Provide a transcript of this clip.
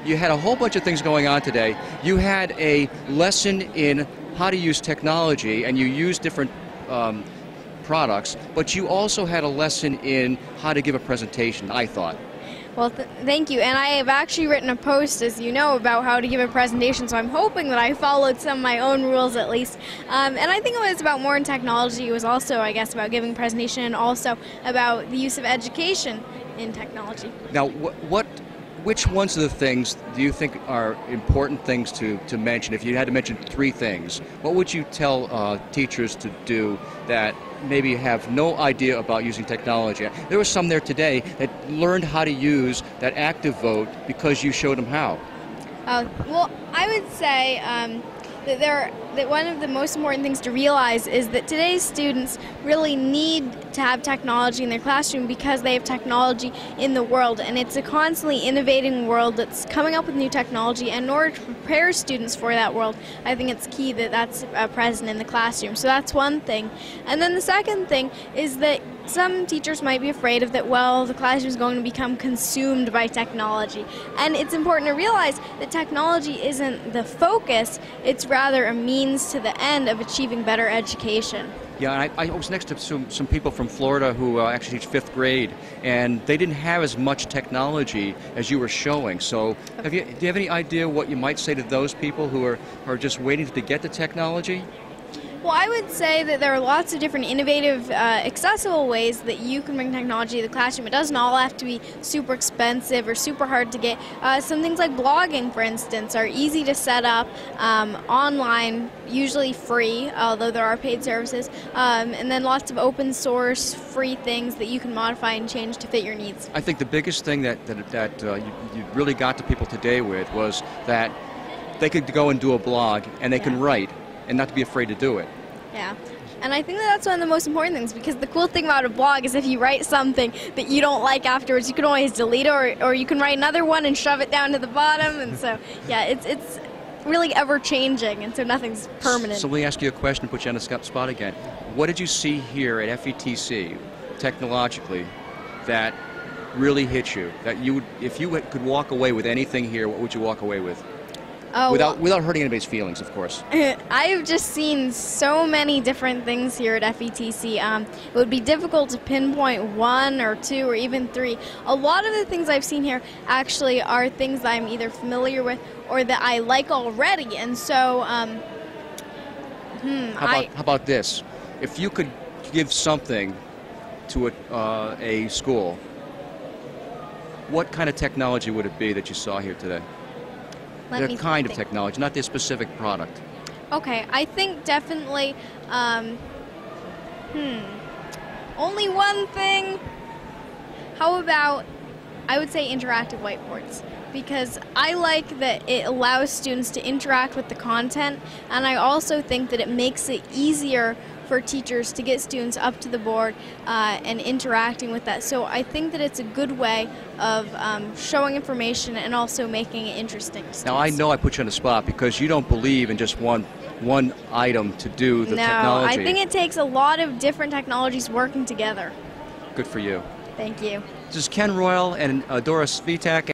You had a whole bunch of things going on today. You had a lesson in how to use technology, and you used different products, but you also had a lesson in how to give a presentation, I thought. Well, thank you. And I have actually written a post, as you know, about how to give a presentation, so I'm hoping that I followed some of my own rules at least. And I think it was about more in technology. It was also, I guess, about giving a presentation and also about the use of education in technology. Now, which ones of the things do you think are important things to mention? If you had to mention three things, what would you tell teachers to do that maybe have no idea about using technology? There were some there today that learned how to use that active vote because you showed them how. Well, I would say that one of the most important things to realize is that today's students really need to have technology in their classroom because they have technology in the world, and it's a constantly innovating world that's coming up with new technology, and in order to prepare students for that world, I think it's key that that's present in the classroom. So that's one thing. And then the second thing is that some teachers might be afraid of that, well, the classroom is going to become consumed by technology. And it's important to realize that technology isn't the focus, it's rather a means to the end of achieving better education. Yeah, and I was next to some people from Florida who actually teach 5th grade, and they didn't have as much technology as you were showing. So do you have any idea what you might say to those people who are just waiting to get the technology? Well, I would say that there are lots of different innovative, accessible ways that you can bring technology to the classroom. It doesn't all have to be super expensive or super hard to get. Some things like blogging, for instance, are easy to set up online, usually free, although there are paid services, and then lots of open source, free things that you can modify and change to fit your needs. I think the biggest thing that you really got to people today with was that they could go and do a blog, and they can write, and not to be afraid to do it. Yeah, and I think that's one of the most important things, because the cool thing about a blog is if you write something that you don't like afterwards, you can always delete it, or you can write another one and shove it down to the bottom, and so, yeah, it's really ever-changing, and so nothing's permanent. So let me ask you a question, put you on the spot again. What did you see here at FETC, technologically, that really hit you? That you would, if you could walk away with anything here, what would you walk away with? Without hurting anybody's feelings, of course. I've just seen so many different things here at FETC. It would be difficult to pinpoint one or two or even three. A lot of the things I've seen here actually are things that I'm either familiar with or that I like already, and so how about this? If you could give something to a school, what kind of technology would it be that you saw here today? The kind of technology, not the specific product. Okay, I think definitely, only one thing. How about, I would say interactive whiteboards, because I like that it allows students to interact with the content, and I also think that it makes it easier for teachers to get students up to the board and interacting with that. So I think that it's a good way of showing information and also making it interesting to students. Now I know I put you on the spot because you don't believe in just one item to do the technology. No, I think it takes a lot of different technologies working together. Good for you. Thank you. This is Ken Royal and Adora Svitak.